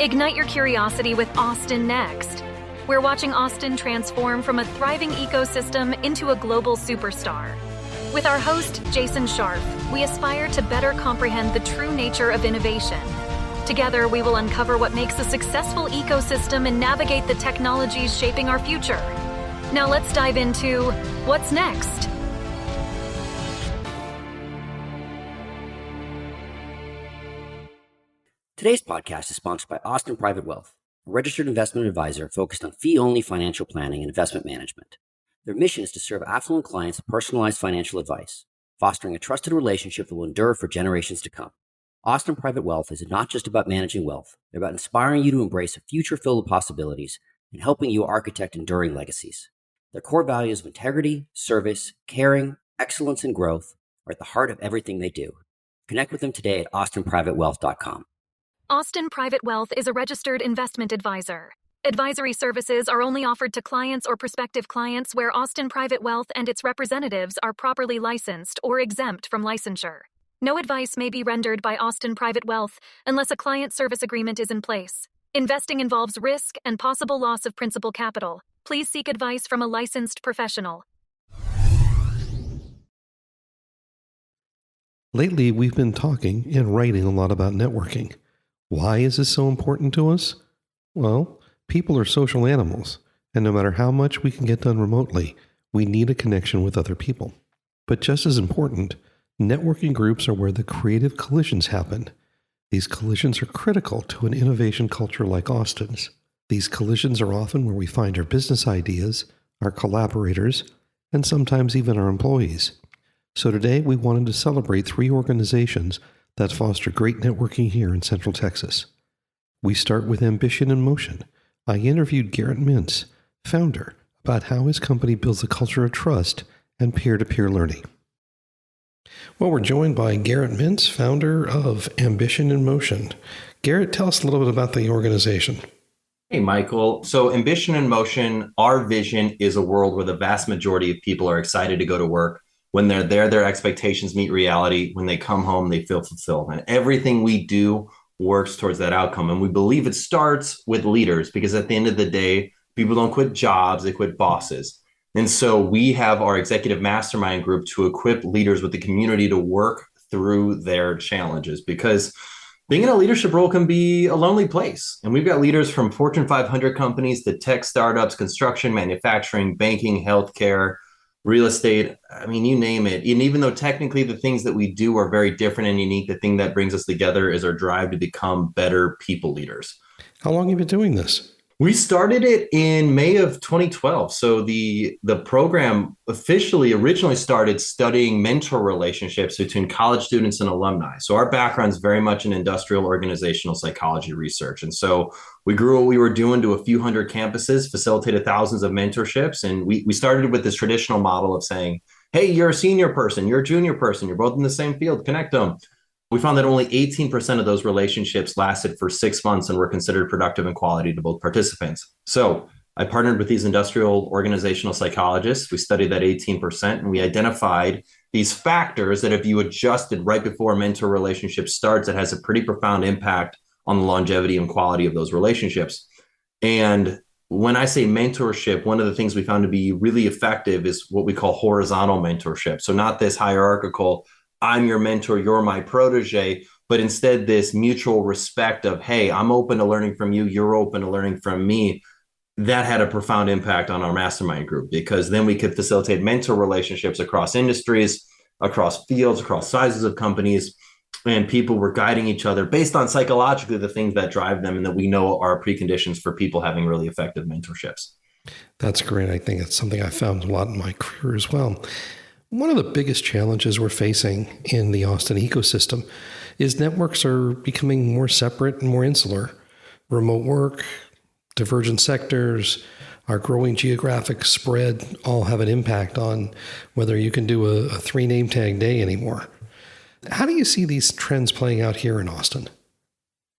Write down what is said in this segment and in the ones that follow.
Ignite your curiosity with Austin Next. We're watching Austin transform from a thriving ecosystem into a global superstar. With our host, Jason Scharf, we aspire to better comprehend the true nature of innovation. Together, we will uncover what makes a successful ecosystem and navigate the technologies shaping our future. Now let's dive into what's next. Today's podcast is sponsored by Austin Private Wealth, a registered investment advisor focused on fee-only financial planning and investment management. Their mission is to serve affluent clients with personalized financial advice, fostering a trusted relationship that will endure for generations to come. Austin Private Wealth is not just about managing wealth. They're about inspiring you to embrace a future filled with possibilities and helping you architect enduring legacies. Their core values of integrity, service, caring, excellence, and growth are at the heart of everything they do. Connect with them today at austinprivatewealth.com. Austin Private Wealth is a registered investment advisor. Advisory services are only offered to clients or prospective clients where Austin Private Wealth and its representatives are properly licensed or exempt from licensure. No advice may be rendered by Austin Private Wealth unless a client service agreement is in place. Investing involves risk and possible loss of principal capital. Please seek advice from a licensed professional. Lately, we've been talking and writing a lot about networking. Why is this so important to us? Well, people are social animals, and no matter how much we can get done remotely, we need a connection with other people. But just as important, networking groups are where the creative collisions happen. These collisions are critical to an innovation culture like Austin's. These collisions are often where we find our business ideas, our collaborators, and sometimes even our employees. So today we wanted to celebrate 3 organizations that foster great networking here in Central Texas. We start with Ambition in Motion. I interviewed Garrett Mintz, founder, about how his company builds a culture of trust and peer-to-peer learning. Well, we're joined by Garrett Mintz, founder of Ambition in Motion. Garrett, tell us a little bit about the organization. Hey, Michael. So Ambition in Motion, our vision is a world where the vast majority of people are excited to go to work. When they're there, their expectations meet reality. When they come home, they feel fulfilled. And everything we do works towards that outcome. And we believe it starts with leaders because at the end of the day, people don't quit jobs, they quit bosses. And so we have our executive mastermind group to equip leaders with the community to work through their challenges because being in a leadership role can be a lonely place. And we've got leaders from Fortune 500 companies to tech startups, construction, manufacturing, banking, healthcare, real estate, I mean, you name it. And even though technically the things that we do are very different and unique, the thing that brings us together is our drive to become better people leaders. How long have you been doing this? We started it in May of 2012. So the program originally started studying mentor relationships between college students and alumni. So our background is very much in industrial organizational psychology research. And so we grew what we were doing to a few hundred campuses, facilitated thousands of mentorships. And we started with this traditional model of saying, hey, you're a senior person, you're a junior person, you're both in the same field, connect them. We found that only 18% of those relationships lasted for 6 months and were considered productive and quality to both participants. So I partnered with these industrial organizational psychologists. We studied that 18% and we identified these factors that if you adjusted right before a mentor relationship starts, it has a pretty profound impact on the longevity and quality of those relationships. And when I say mentorship, one of the things we found to be really effective is what we call horizontal mentorship. So not this hierarchical, I'm your mentor, you're my protege, but instead this mutual respect of, hey, I'm open to learning from you, you're open to learning from me. That had a profound impact on our mastermind group because then we could facilitate mentor relationships across industries, across fields, across sizes of companies, and people were guiding each other based on psychologically the things that drive them and that we know are preconditions for people having really effective mentorships. That's great. I think it's something I found a lot in my career as well. One of the biggest challenges we're facing in the Austin ecosystem is networks are becoming more separate and more insular. Remote work, divergent sectors, our growing geographic spread all have an impact on whether you can do a 3 name tag day anymore. How do you see these trends playing out here in Austin?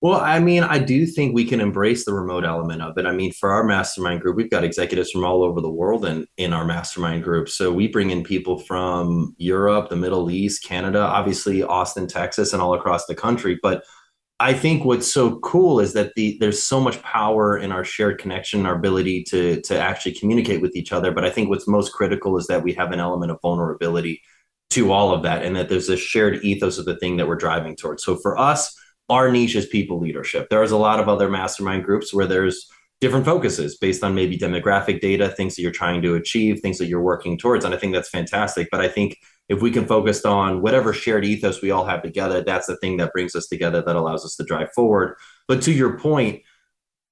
Well, I mean, I do think we can embrace the remote element of it. I mean, for our mastermind group, we've got executives from all over the world in our mastermind group. So we bring in people from Europe, the Middle East, Canada, obviously Austin, Texas, and all across the country. But I think what's so cool is that there's so much power in our shared connection, our ability to actually communicate with each other. But I think what's most critical is that we have an element of vulnerability to all of that, and that there's a shared ethos of the thing that we're driving towards. So for us, our niche is people leadership. There's a lot of other mastermind groups where there's different focuses based on maybe demographic data, things that you're trying to achieve, things that you're working towards. And I think that's fantastic. But I think if we can focus on whatever shared ethos we all have together, that's the thing that brings us together, that allows us to drive forward. But to your point,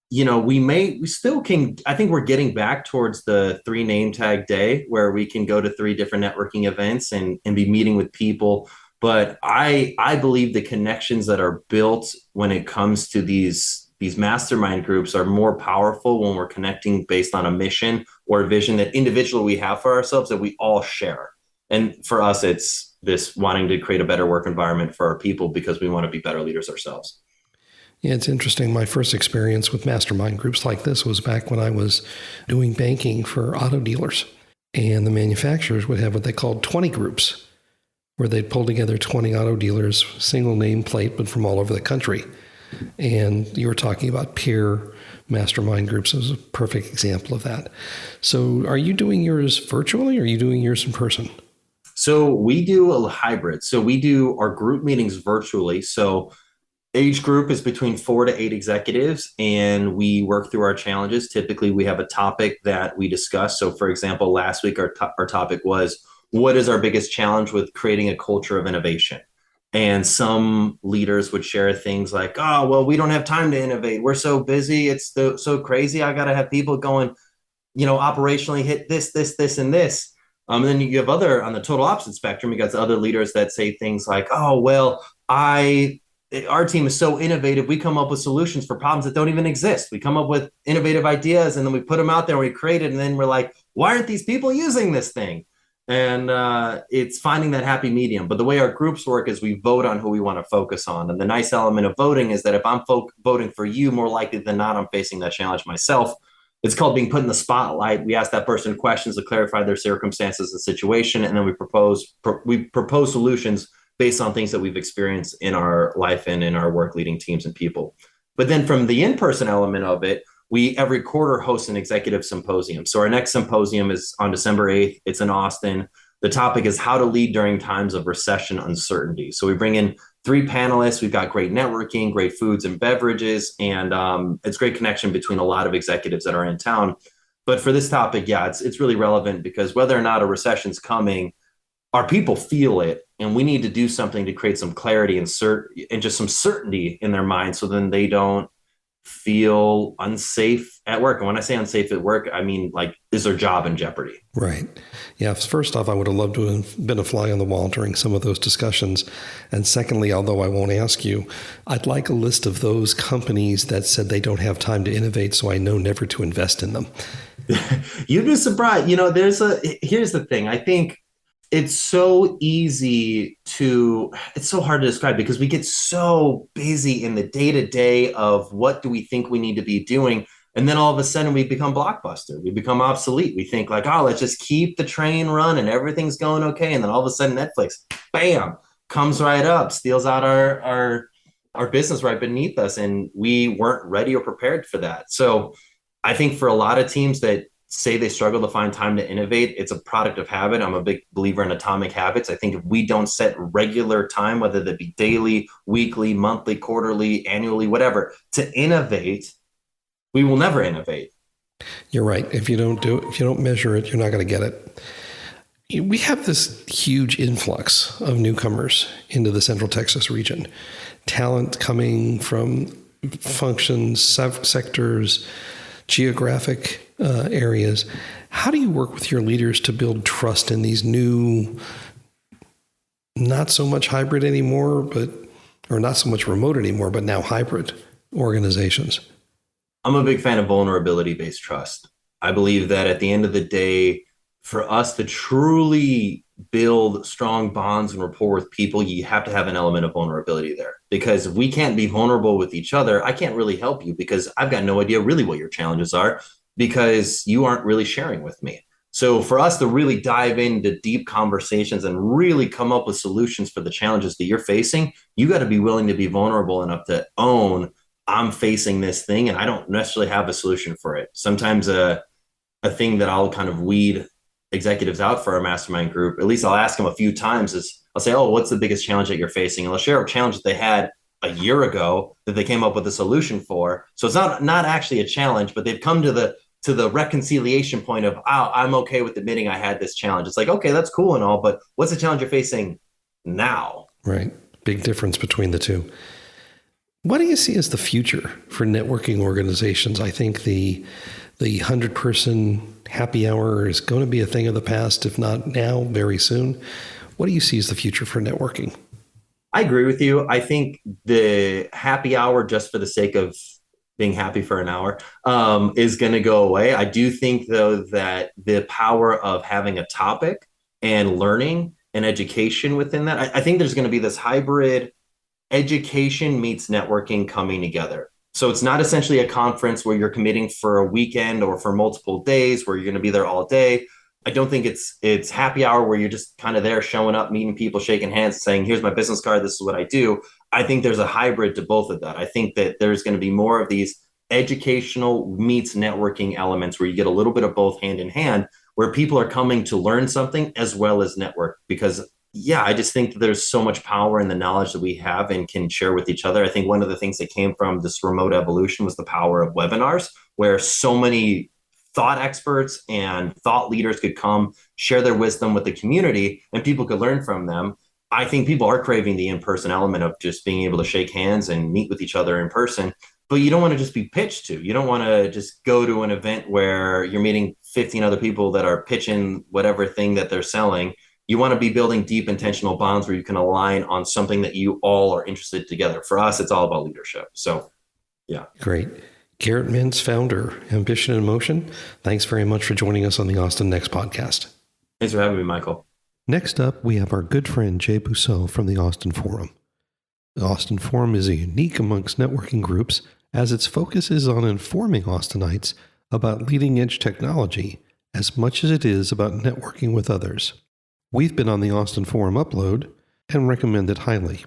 we still can, I think we're getting back towards the 3 name tag day where we can go to 3 different networking events and be meeting with people. But I believe the connections that are built when it comes to these mastermind groups are more powerful when we're connecting based on a mission or a vision that individually we have for ourselves that we all share. And for us, it's this wanting to create a better work environment for our people because we want to be better leaders ourselves. Yeah, it's interesting. My first experience with mastermind groups like this was back when I was doing banking for auto dealers. And the manufacturers would have what they called 20 groups, where they'd pull together 20 auto dealers, single name plate, but from all over the country. And you were talking about peer mastermind groups as a perfect example of that. So are you doing yours virtually or are you doing yours in person? So we do a hybrid. So we do our group meetings virtually. So age group is between 4 to 8 executives, and we work through our challenges. Typically, we have a topic that we discuss. So, for example, last week, our topic was, what is our biggest challenge with creating a culture of innovation? And some leaders would share things like, oh, well, we don't have time to innovate. We're so busy. It's so crazy. I got to have people going, operationally hit this, and this. And then you have other, on the total opposite spectrum, you got other leaders that say things like, oh, well, our team is so innovative. We come up with solutions for problems that don't even exist. We come up with innovative ideas and then we put them out there and we create it. And then we're like, why aren't these people using this thing? And it's finding that happy medium. But the way our groups work is we vote on who we want to focus on. And the nice element of voting is that if I'm voting for you, more likely than not, I'm facing that challenge myself. It's called being put in the spotlight. We ask that person questions to clarify their circumstances and situation. And then we propose solutions based on things that we've experienced in our life and in our work leading teams and people. But then from the in-person element of it, we every quarter host an executive symposium. So our next symposium is on December 8th. It's in Austin. The topic is how to lead during times of recession uncertainty. So we bring in 3 panelists. We've got great networking, great foods and beverages, and it's great connection between a lot of executives that are in town. But for this topic, yeah, it's really relevant because whether or not a recession's coming, our people feel it, and we need to do something to create some clarity and just some certainty in their mind, so then they don't feel unsafe at work. And when I say unsafe at work, I mean, like, is their job in jeopardy? Right. Yeah. First off, I would have loved to have been a fly on the wall during some of those discussions. And secondly, although I won't ask you, I'd like a list of those companies that said they don't have time to innovate, so I know never to invest in them. You'd be surprised. Here's the thing. I think it's so hard to describe because we get so busy in the day-to-day of what do we think we need to be doing. And then all of a sudden we become blockbuster. We become obsolete. We think like, oh, let's just keep the train running. Everything's going okay. And then all of a sudden Netflix, bam, comes right up, steals out our business right beneath us. And we weren't ready or prepared for that. So I think for a lot of teams that say they struggle to find time to innovate, it's a product of habit. I'm a big believer in atomic habits. I think if we don't set regular time, whether that be daily, weekly, monthly, quarterly, annually, whatever, to innovate, we will never innovate. You're right. If you don't measure it, you're not going to get it. We have this huge influx of newcomers into the Central Texas region, talent coming from functions, sectors, geographic areas. How do you work with your leaders to build trust in these new, not so much hybrid anymore, or not so much remote anymore, but now hybrid organizations? I'm a big fan of vulnerability-based trust. I believe that at the end of the day, for us to truly build strong bonds and rapport with people, you have to have an element of vulnerability there. Because if we can't be vulnerable with each other, I can't really help you because I've got no idea really what your challenges are because you aren't really sharing with me. So for us to really dive into deep conversations and really come up with solutions for the challenges that you're facing, you got to be willing to be vulnerable enough to own, I'm facing this thing and I don't necessarily have a solution for it. Sometimes a thing that I'll kind of weed executives out for our mastermind group, at least I'll ask them a few times, is I'll say, oh, what's the biggest challenge that you're facing? And they'll share a challenge that they had a year ago that they came up with a solution for. So it's not actually a challenge, but they've come to the reconciliation point of, oh, I'm okay with admitting I had this challenge. It's like, okay, that's cool and all, but what's the challenge you're facing now? Right. Big difference between the two. What do you see as the future for networking organizations? I think the 100-person happy hour is going to be a thing of the past, if not now, very soon. What do you see as the future for networking? I agree with you. I think the happy hour, just for the sake of being happy for an hour, is going to go away. I do think, though, that the power of having a topic and learning and education within that, I think there's going to be this hybrid education meets networking coming together. So it's not essentially a conference where you're committing for a weekend or for multiple days where you're going to be there all day. I don't think it's happy hour where you're just kind of there showing up, meeting people, shaking hands, saying, here's my business card, this is what I do. I think there's a hybrid to both of that. I think that there's going to be more of these educational meets networking elements where you get a little bit of both hand in hand, where people are coming to learn something as well as network. Because yeah, I just think that there's so much power in the knowledge that we have and can share with each other. I think one of the things that came from this remote evolution was the power of webinars, where so many thought experts and thought leaders could come share their wisdom with the community and people could learn from them. I think people are craving the in-person element of just being able to shake hands and meet with each other in person, but you don't want to just be pitched to. You don't want to just go to an event where you're meeting 15 other people that are pitching whatever thing that they're selling. You want to be building deep intentional bonds where you can align on something that you all are interested together. For us, it's all about leadership. So, yeah. Great. Garrett Mintz, founder, Ambition in Motion. Thanks very much for joining us on the Austin Next podcast. Thanks for having me, Michael. Next up, we have our good friend Jay Bousseau from the Austin Forum. The Austin Forum is unique amongst networking groups as its focus is on informing Austinites about leading-edge technology as much as it is about networking with others. We've been on the Austin Forum Upload and recommend it highly.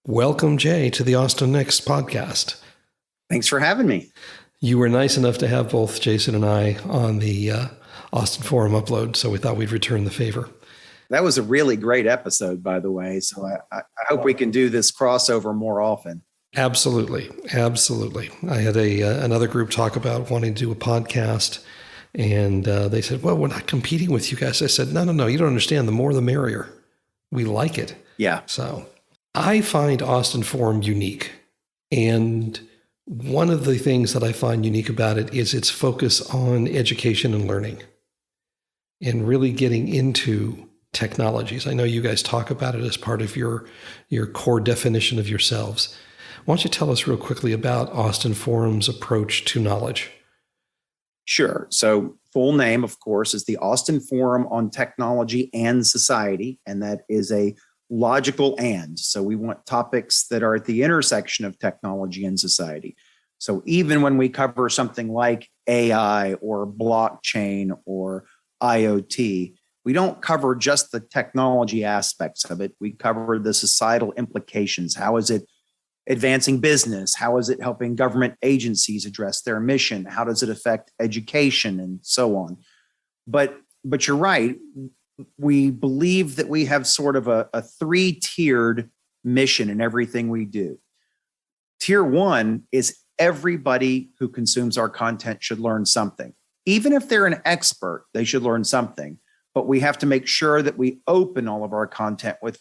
Welcome, Jay, to the Austin Next podcast. Thanks for having me. You were nice enough to have both Jason and I on the Austin Forum Upload, so we thought we'd return the favor. That was a really great episode, by the way, so I hope we can do this crossover more often. Absolutely. Absolutely. I had another group talk about wanting to do a podcast. And they said, well, we're not competing with you guys. I said, no, you don't understand. The more, the merrier. We like it. Yeah. So I find Austin Forum unique. And one of the things that I find unique about it is its focus on education and learning and really getting into technologies. I know you guys talk about it as part of your core definition of yourselves. Why don't you tell us real quickly about Austin Forum's approach to knowledge? Sure. So full name, of course, is the Austin Forum on Technology and Society, and that is a logical and. So we want topics that are at the intersection of technology and society. So even when we cover something like AI or blockchain or IoT, we don't cover just the technology aspects of it. We cover the societal implications. How is it advancing business? How is it helping government agencies address their mission? How does it affect education and so on? But you're right. We believe that we have sort of a three-tiered mission in everything we do. Tier one is everybody who consumes our content should learn something. Even if they're an expert, they should learn something. But we have to make sure that we open all of our content with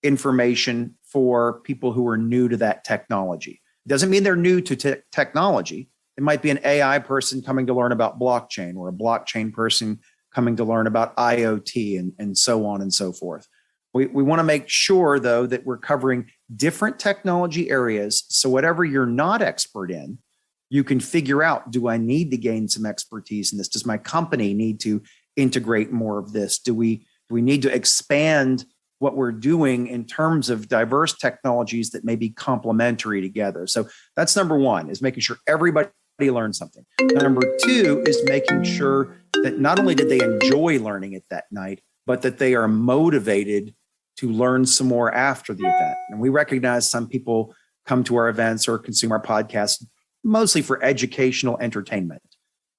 information for people who are new to that technology. It doesn't mean they're new to technology. It might be an AI person coming to learn about blockchain or a blockchain person coming to learn about IoT and so on and so forth. We want to make sure, though, that we're covering different technology areas. So whatever you're not expert in, you can figure out, do I need to gain some expertise in this? Does my company need to integrate more of this? Do we need to expand what we're doing in terms of diverse technologies that may be complementary together? So that's number one, is making sure everybody learned something. Number two is making sure that not only did they enjoy learning it that night, but that they are motivated to learn some more after the event. And we recognize some people come to our events or consume our podcasts mostly for educational entertainment.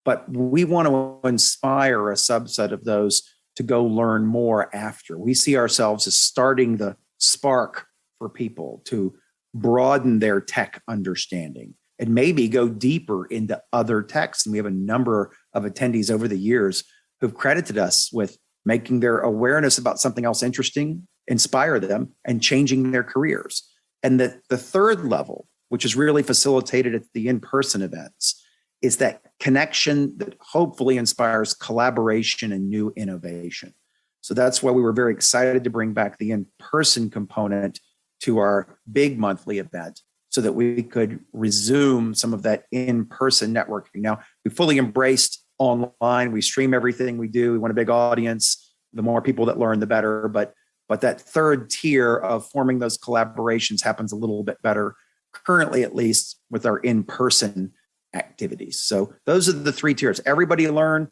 But we want to inspire a subset of those to go learn more after. We see ourselves as starting the spark for people to broaden their tech understanding and maybe go deeper into other techs. And we have a number of attendees over the years who've credited us with making their awareness about something else interesting, inspire them, and changing their careers. And the third level, which is really facilitated at the in-person events, is that connection that hopefully inspires collaboration and new innovation. So that's why we were very excited to bring back the in-person component to our big monthly event so that we could resume some of that in-person networking. Now, we fully embraced online. We stream everything we do. We want a big audience. The more people that learn, the better. But that third tier of forming those collaborations happens a little bit better, currently at least, with our in-person activities. So those are the three tiers. Everybody learn.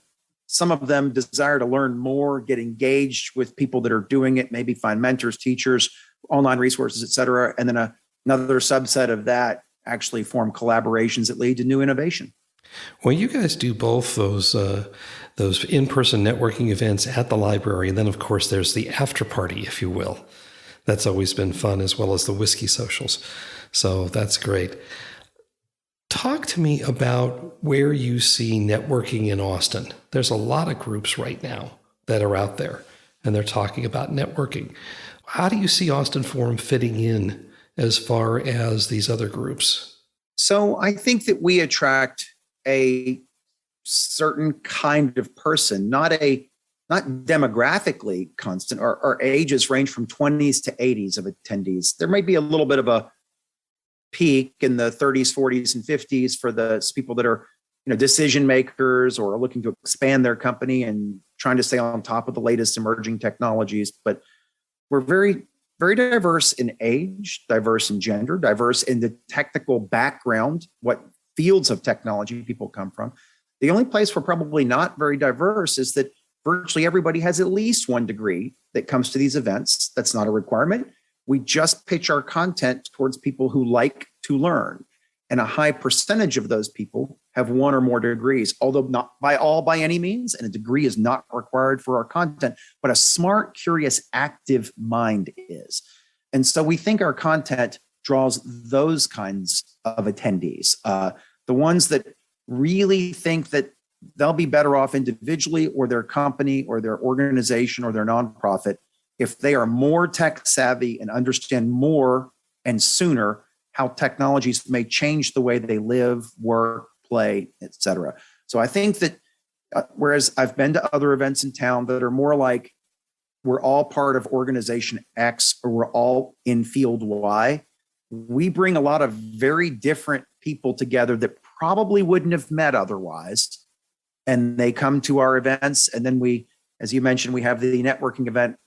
Some of them desire to learn more, get engaged with people that are doing it, maybe find mentors, teachers, online resources, et cetera. And then another subset of that actually form collaborations that lead to new innovation. Well, you guys do both those in-person networking events at the library. And then, of course, there's the after party, if you will. That's always been fun, as well as the whiskey socials. So that's great. Talk to me about where you see networking in Austin. There's a lot of groups right now that are out there, and they're talking about networking. How do you see Austin Forum fitting in as far as these other groups? So I think that we attract a certain kind of person, not demographically constant. Our ages range from 20s to 80s of attendees. There might be a little bit of a peak in the 30s, 40s, and 50s for the people that are, decision makers or are looking to expand their company and trying to stay on top of the latest emerging technologies. But we're very, very diverse in age, diverse in gender, diverse in the technical background, what fields of technology people come from. The only place we're probably not very diverse is that virtually everybody has at least one degree that comes to these events. That's not a requirement. We just pitch our content towards people who like to learn. And a high percentage of those people have one or more degrees, although not by any means, and a degree is not required for our content, but a smart, curious, active mind is. And so we think our content draws those kinds of attendees, the ones that really think that they'll be better off individually or their company or their organization or their nonprofit if they are more tech savvy and understand more and sooner how technologies may change the way they live, work, play, et cetera. So I think that whereas I've been to other events in town that are more like we're all part of organization X or we're all in field Y, we bring a lot of very different people together that probably wouldn't have met otherwise. And they come to our events. And then we, as you mentioned, we have the networking event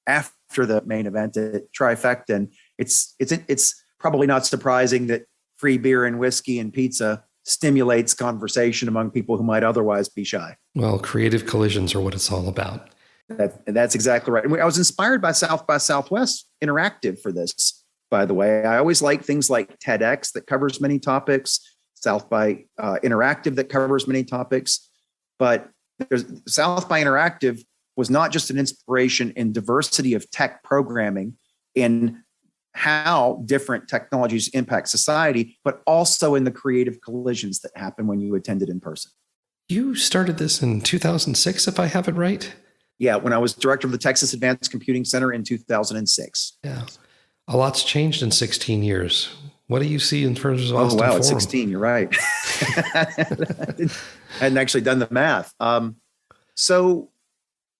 after the main event at Trifecta. And it's probably not surprising that free beer and whiskey and pizza stimulates conversation among people who might otherwise be shy. Well, creative collisions are what it's all about. That's exactly right. And I was inspired by South by Southwest Interactive for this, by the way. I always like things like TEDx that covers many topics, South by Interactive that covers many topics. But South by Interactive was not just an inspiration in diversity of tech programming, in how different technologies impact society, but also in the creative collisions that happen when you attended in person. You started this in 2006, if I have it right? Yeah, when I was director of the Texas Advanced Computing Center in 2006. Yeah. A lot's changed in 16 years. What do you see in terms of Austin Forum? It's 16. You're right. I hadn't actually done the math. So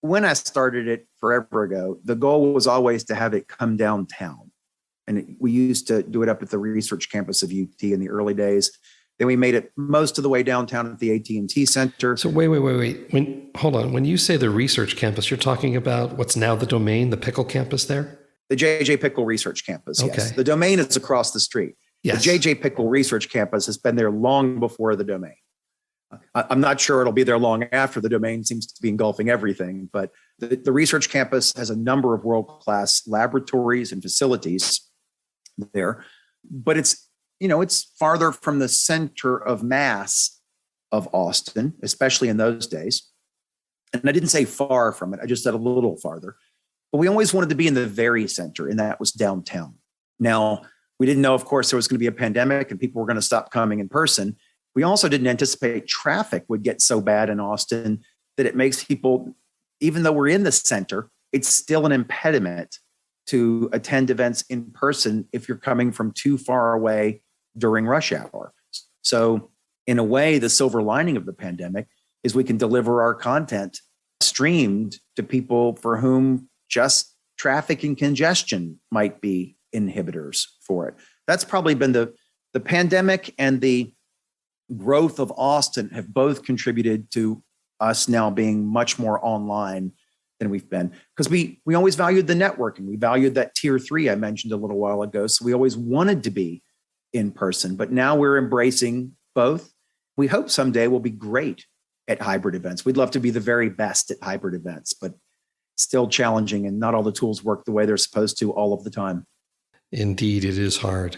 when I started it forever ago, the goal was always to have it come downtown. And we used to do it up at the research campus of UT in the early days. Then we made it most of the way downtown at the AT&T Center. So wait. Hold on. When you say the research campus, you're talking about what's now the Domain, the Pickle campus there? The J.J. Pickle Research Campus, yes. Okay. The Domain is across the street. Yes. The JJ Pickle Research Campus has been there long before the domain. I'm not sure it'll be there long after the domain seems to be engulfing everything, but the research campus has a number of world-class laboratories and facilities there, but it's farther from the center of mass of Austin, especially in those days. And I didn't say far from it, I just said a little farther. But we always wanted to be in the very center, and that was downtown. Now, we didn't know, of course, there was going to be a pandemic and people were going to stop coming in person. We also didn't anticipate traffic would get so bad in Austin that it makes people, even though we're in the center, it's still an impediment to attend events in person if you're coming from too far away during rush hour. So in a way, the silver lining of the pandemic is we can deliver our content streamed to people for whom just traffic and congestion might be inhibitors for it. That's probably been the pandemic and the growth of Austin have both contributed to us now being much more online than we've been, because we always valued the networking. We valued that tier 3 I mentioned a little while ago. So we always wanted to be in person, but now we're embracing both. We hope someday we'll be great at hybrid events. We'd love to be the very best at hybrid events, but still challenging, and not all the tools work the way they're supposed to all of the time. Indeed, it is hard.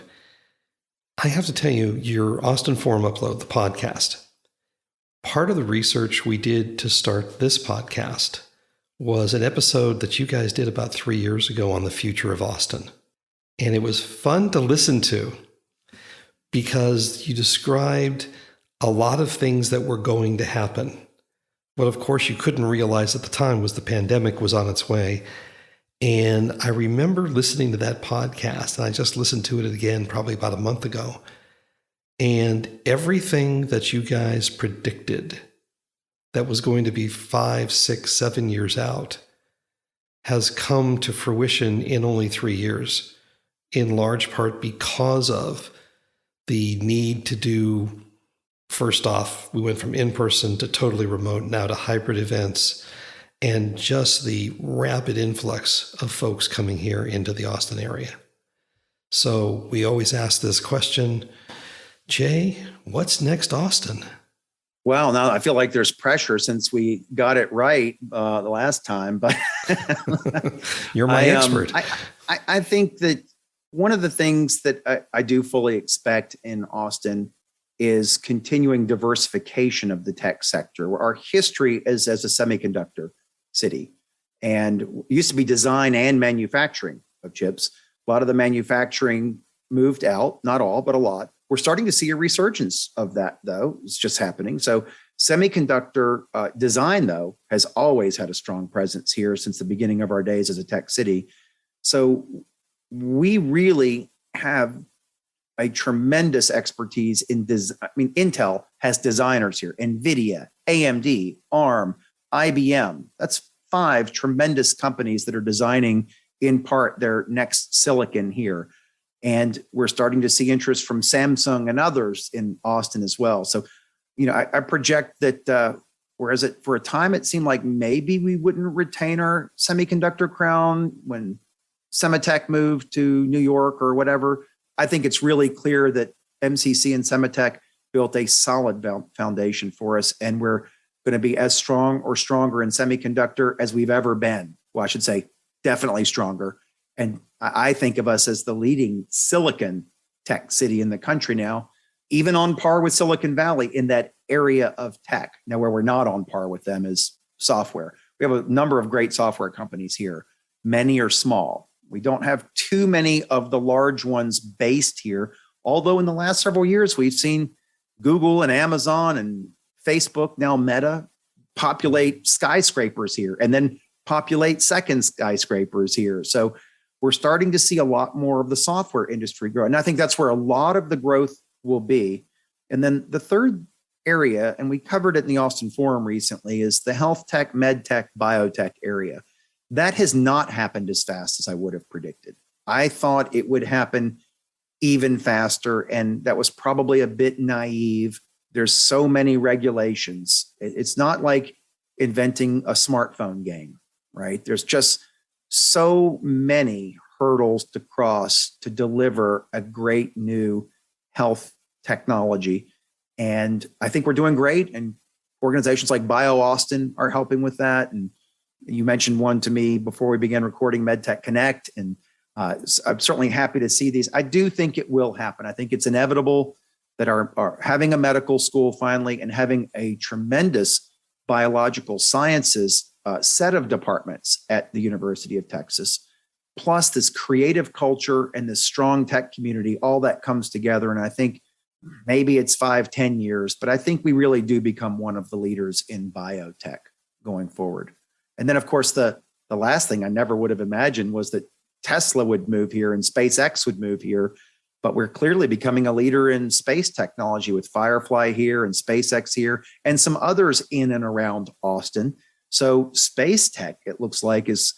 I have to tell you, your Austin Forum Upload, the podcast, part of the research we did to start this podcast was an episode that you guys did about 3 years ago on the future of Austin. And it was fun to listen to because you described a lot of things that were going to happen. What, of course, you couldn't realize at the time was the pandemic was on its way. And I remember listening to that podcast, and I just listened to it again probably about a month ago. And everything that you guys predicted that was going to be 5, 6, 7 years out has come to fruition in only 3 years, in large part because of the need to do, first off, we went from in-person to totally remote, now to hybrid events, and just the rapid influx of folks coming here into the Austin area. So we always ask this question, Jay, what's next, Austin? Well, now I feel like there's pressure since we got it right the last time, but You're my expert. I think that one of the things that I do fully expect in Austin is continuing diversification of the tech sector. Our history is as a semiconductor city, and it used to be design and manufacturing of chips. A lot of the manufacturing moved out, not all, but a lot. We're starting to see a resurgence of that, though. It's just happening. So semiconductor design, though, has always had a strong presence here since the beginning of our days as a tech city. So we really have a tremendous expertise in design. I mean, Intel has designers here, NVIDIA, AMD, ARM, IBM. That's 5 tremendous companies that are designing in part their next silicon here. And we're starting to see interest from Samsung and others in Austin as well. So, I project that whereas for a time it seemed like maybe we wouldn't retain our semiconductor crown when Semitech moved to New York or whatever, I think it's really clear that MCC and Semitech built a solid foundation for us, and we're going to be as strong or stronger in semiconductor as we've ever been. Well, I should say definitely stronger. And I think of us as the leading silicon tech city in the country now, even on par with Silicon Valley in that area of tech. Now, where we're not on par with them is software. We have a number of great software companies here. Many are small. We don't have too many of the large ones based here, although in the last several years, we've seen Google and Amazon and Facebook, now Meta, populate skyscrapers here and then populate second skyscrapers here. So we're starting to see a lot more of the software industry grow. And I think that's where a lot of the growth will be. And then the third area, and we covered it in the Austin Forum recently, is the health tech, med tech, biotech area. That has not happened as fast as I would have predicted. I thought it would happen even faster, and that was probably a bit naive. There's so many regulations. It's not like inventing a smartphone game, right? There's just so many hurdles to cross to deliver a great new health technology. And I think we're doing great. And organizations like BioAustin are helping with that. And you mentioned one to me before we began recording, MedTech Connect. And I'm certainly happy to see these. I do think it will happen. I think it's inevitable that our having a medical school finally and having a tremendous biological sciences set of departments at the University of Texas, plus this creative culture and this strong tech community, all that comes together. And I think maybe it's 5-10 years, but I think we really do become one of the leaders in biotech going forward. And then, of course, the last thing I never would have imagined was that Tesla would move here and SpaceX would move here. But we're clearly becoming a leader in space technology with Firefly here and SpaceX here and some others in and around Austin. So space tech, it looks like, is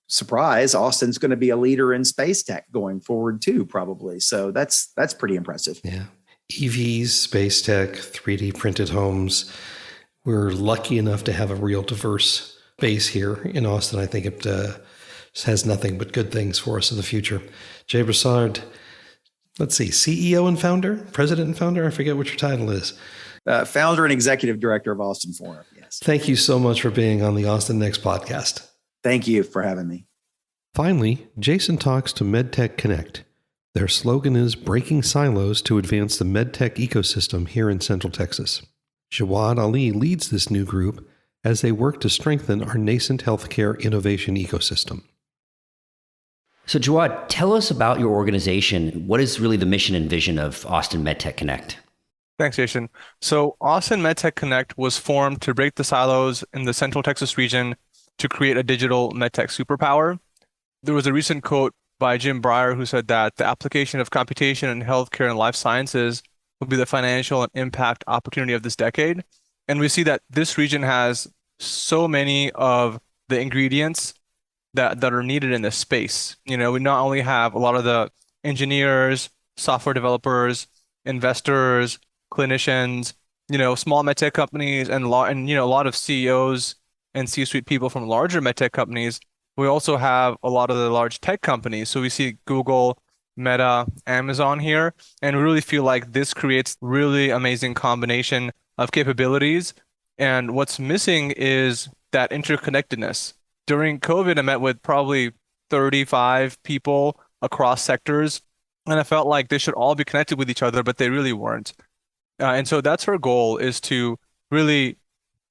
surprise. Austin's going to be a leader in space tech going forward too, probably. So that's pretty impressive. Yeah. EVs, space tech, 3D printed homes. We're lucky enough to have a real diverse base here in Austin. I think it has nothing but good things for us in the future. Jay Broussard, let's see, CEO and founder, president and founder. I forget what your title is. Founder and executive director of Austin Forum. Yes. Thank you so much for being on the Austin Next podcast. Thank you for having me. Finally, Jason talks to MedTech Connect. Their slogan is breaking silos to advance the MedTech ecosystem here in Central Texas. Jawad Ali leads this new group as they work to strengthen our nascent healthcare innovation ecosystem. So Jawad, tell us about your organization. What is really the mission and vision of Austin MedTech Connect? Thanks, Jason. So Austin MedTech Connect was formed to break the silos in the Central Texas region to create a digital MedTech superpower. There was a recent quote by Jim Breyer who said that the application of computation in healthcare and life sciences will be the financial and impact opportunity of this decade. And we see that this region has so many of the ingredients that are needed in this space. We not only have a lot of the engineers, software developers, investors, clinicians, small medtech companies, and a lot of CEOs and C-suite people from larger medtech companies. We also have a lot of the large tech companies. So we see Google, Meta, Amazon here, and we really feel like this creates really amazing combination of capabilities. And what's missing is that interconnectedness. During COVID, I met with probably 35 people across sectors, and I felt like they should all be connected with each other, but they really weren't. And so that's our goal, is to really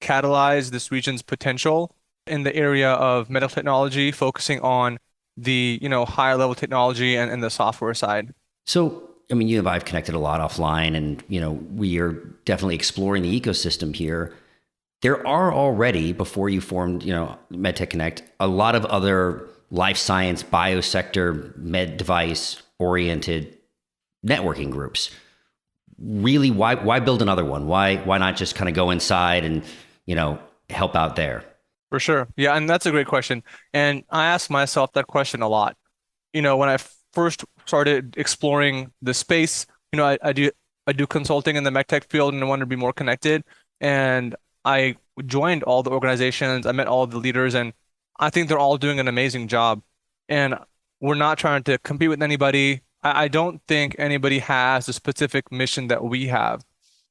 catalyze this region's potential in the area of medical technology, focusing on the higher level technology and the software side. So, you and I have connected a lot offline, and we are definitely exploring the ecosystem here. There are already, before you formed, MedTech Connect, a lot of other life science, biosector, med device oriented networking groups. Really, why build another one? Why not just kind of go inside and, help out there? For sure. Yeah. And that's a great question. And I ask myself that question a lot. When I first started exploring the space, I do consulting in the MedTech field, and I wanted to be more connected. And I joined all the organizations, I met all the leaders, and I think they're all doing an amazing job. And we're not trying to compete with anybody. I don't think anybody has the specific mission that we have,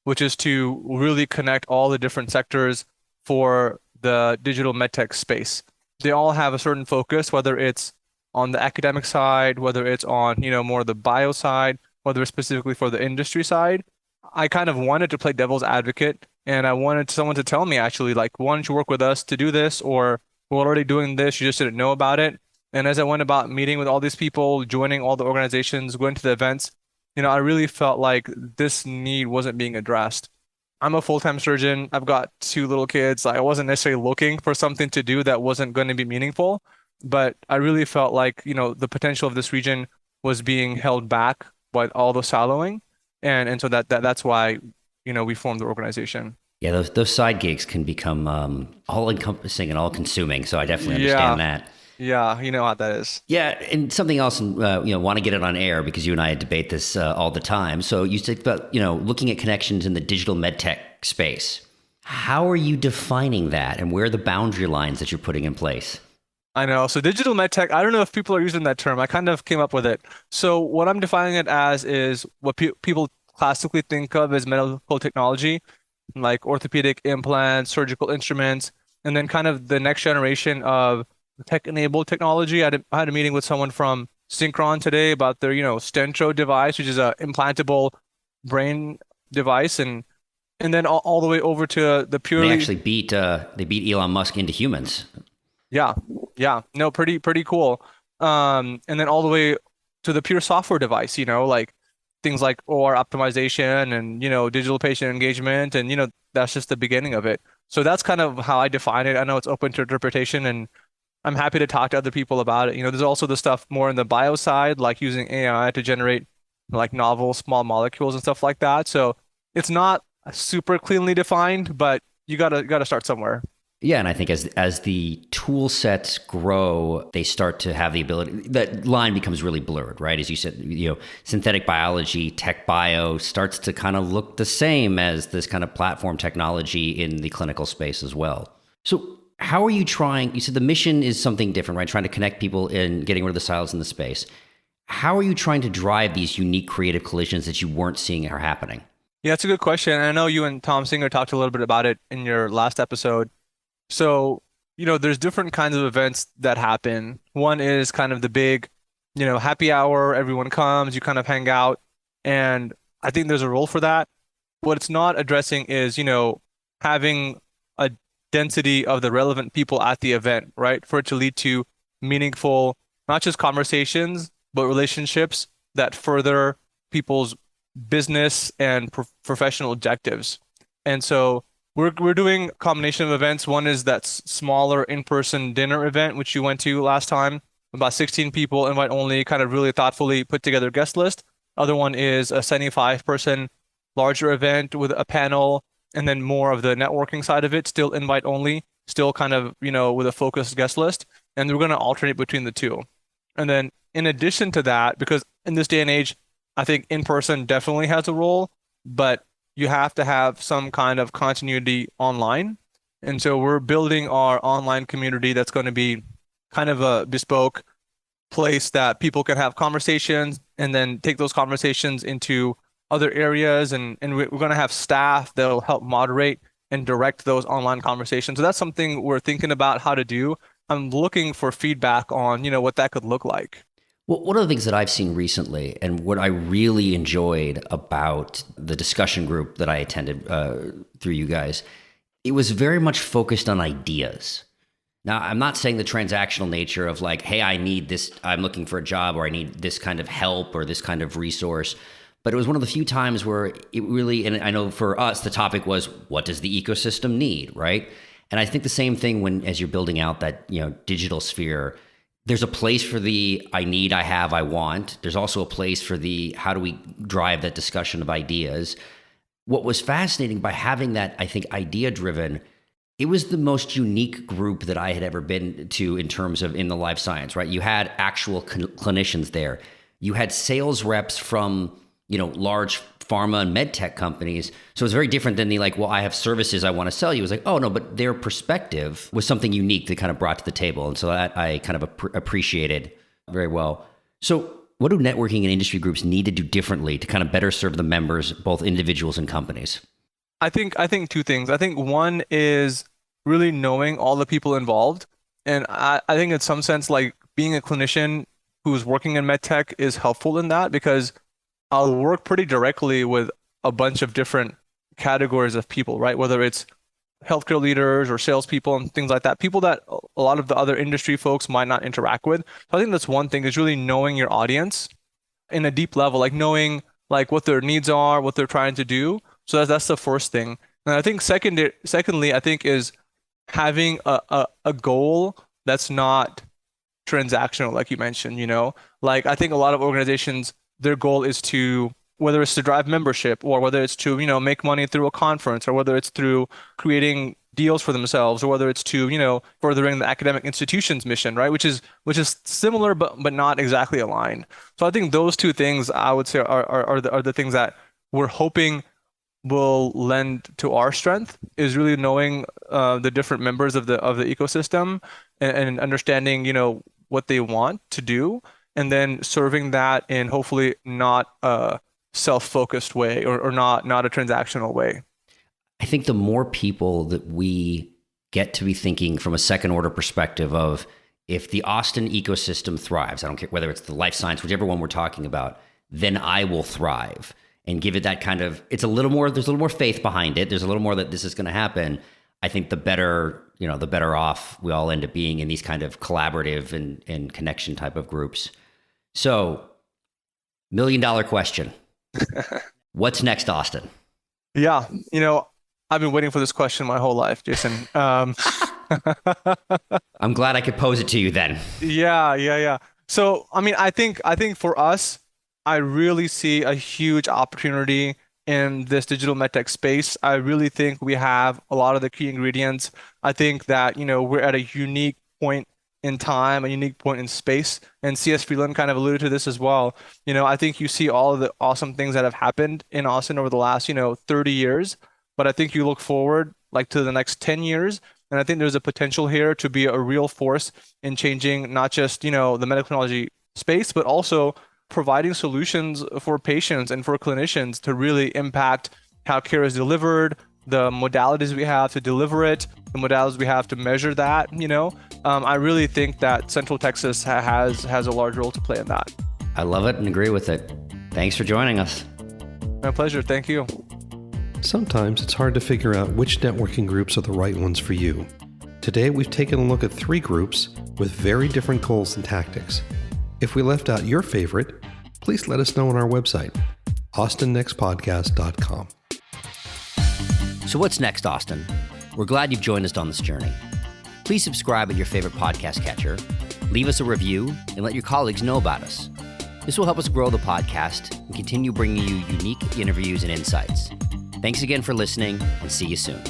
which is to really connect all the different sectors for the digital medtech space. They all have a certain focus, whether it's on the academic side, whether it's on, more of the bio side, whether it's specifically for the industry side. I kind of wanted to play devil's advocate, and I wanted someone to tell me, actually, like, why don't you work with us to do this? Or we're already doing this, you just didn't know about it. And as I went about meeting with all these people, joining all the organizations, going to the events, I really felt like this need wasn't being addressed. I'm a full-time surgeon. I've got 2 little kids. I wasn't necessarily looking for something to do that wasn't going to be meaningful, but I really felt like, the potential of this region was being held back by all the siloing. And so that's why, we formed the organization. Yeah, those side gigs can become all-encompassing and all-consuming. So I definitely understand that. Yeah, you know how that is. Yeah, and something else, want to get it on air because you and I debate this all the time. So you said about, looking at connections in the digital medtech space. How are you defining that, and where are the boundary lines that you're putting in place? I know. So digital medtech, I don't know if people are using that term. I kind of came up with it. So what I'm defining it as is what people classically think of as medical technology, like orthopedic implants, surgical instruments, and then kind of the next generation of tech-enabled technology. I had a meeting with someone from Synchron today about their, Stentro device, which is a implantable brain device, and then all the way over to the They purely, actually beat Elon Musk into humans. yeah, yeah, no, pretty cool. And then all the way to the pure software device, like things like OR optimization and, digital patient engagement. And, that's just the beginning of it. So that's kind of how I define it. I know it's open to interpretation, and I'm happy to talk to other people about it. There's also the stuff more in the bio side, like using AI to generate like novel small molecules and stuff like that. So it's not super cleanly defined, but you gotta start somewhere. Yeah, and I think as the tool sets grow, they start to have the ability. That line becomes really blurred, right? As you said, synthetic biology, tech bio starts to kind of look the same as this kind of platform technology in the clinical space as well. So, how are you trying? You said the mission is something different, right? Trying to connect people in getting rid of the silos in the space. How are you trying to drive these unique creative collisions that you weren't seeing are happening? Yeah, it's a good question. And I know you and Tom Singer talked a little bit about it in your last episode. So, there's different kinds of events that happen. One is kind of the big, happy hour, everyone comes, you kind of hang out. And I think there's a role for that. What it's not addressing is, having a density of the relevant people at the event, right? For it to lead to meaningful, not just conversations, but relationships that further people's business and professional objectives. And so we're doing a combination of events. One is that smaller in-person dinner event, which you went to last time, about 16 people, invite only, kind of really thoughtfully put together guest list. Other one is a 75-person larger event with a panel, and then more of the networking side of it, still invite only, still kind of, with a focused guest list. And we're going to alternate between the two. And then in addition to that, because in this day and age, I think in-person definitely has a role, but you have to have some kind of continuity online. And so we're building our online community that's going to be kind of a bespoke place that people can have conversations and then take those conversations into other areas. And we're going to have staff that'll help moderate and direct those online conversations. So that's something we're thinking about how to do. I'm looking for feedback on, what that could look like. Well, one of the things that I've seen recently, and what I really enjoyed about the discussion group that I attended through you guys, it was very much focused on ideas. Now, I'm not saying the transactional nature of like, hey, I need this, I'm looking for a job, or I need this kind of help or this kind of resource. But it was one of the few times where it really, and I know for us, the topic was, what does the ecosystem need, right? And I think the same thing as you're building out that, digital sphere, there's a place for the I need, I have, I want. There's also a place for the how do we drive that discussion of ideas. What was fascinating by having that, I think, idea driven, it was the most unique group that I had ever been to in terms of in the life science, right? You had actual clinicians there. You had sales reps from, large pharma and med tech companies. So it's very different than the like, well, I have services I want to sell you. It was like, oh no, but their perspective was something unique they kind of brought to the table. And so that I kind of appreciated very well. So what do networking and industry groups need to do differently to kind of better serve the members, both individuals and companies? I think two things. I think one is really knowing all the people involved. And I think in some sense, like being a clinician who's working in medtech is helpful in that, because I'll work pretty directly with a bunch of different categories of people, right? Whether it's healthcare leaders or salespeople and things like that, people that a lot of the other industry folks might not interact with. So I think that's one thing, is really knowing your audience in a deep level, like knowing like what their needs are, what they're trying to do. So that's the first thing. And I think secondly, I think is having a goal that's not transactional, like you mentioned, like I think a lot of organizations, their goal is to, whether it's to drive membership or whether it's to, make money through a conference, or whether it's through creating deals for themselves, or whether it's to, furthering the academic institution's mission, right? Which is similar, but not exactly aligned. So I think those two things I would say are the things that we're hoping will lend to our strength is really knowing the different members of the ecosystem and understanding, what they want to do, and then serving that in hopefully not a self-focused way or not a transactional way. I think the more people that we get to be thinking from a second order perspective of, if the Austin ecosystem thrives, I don't care whether it's the life science, whichever one we're talking about, then I will thrive, and give it that kind of, there's a little more faith behind it. There's a little more that this is going to happen. I think the better off we all end up being in these kind of collaborative and connection type of groups. So, $1 million question. What's next, Austin? Yeah, I've been waiting for this question my whole life, Jason. I'm glad I could pose it to you then. Yeah. So, I think for us, I really see a huge opportunity in this digital medtech space. I really think we have a lot of the key ingredients. I think that, we're at a unique point in time, a unique point in space. And CS Freeland kind of alluded to this as well. I think you see all of the awesome things that have happened in Austin over the last, 30 years. But I think you look forward to the next 10 years. And I think there's a potential here to be a real force in changing not just, the medical technology space, but also providing solutions for patients and for clinicians to really impact how care is delivered, the modalities we have to deliver it, the modalities we have to measure that. I really think that Central Texas has a large role to play in that. I love it and agree with it. Thanks for joining us. My pleasure. Thank you. Sometimes it's hard to figure out which networking groups are the right ones for you. Today, we've taken a look at 3 groups with very different goals and tactics. If we left out your favorite, please let us know on our website, austennextpodcast.com. So what's next, Austin? We're glad you've joined us on this journey. Please subscribe at your favorite podcast catcher, leave us a review, and let your colleagues know about us. This will help us grow the podcast and continue bringing you unique interviews and insights. Thanks again for listening, and see you soon.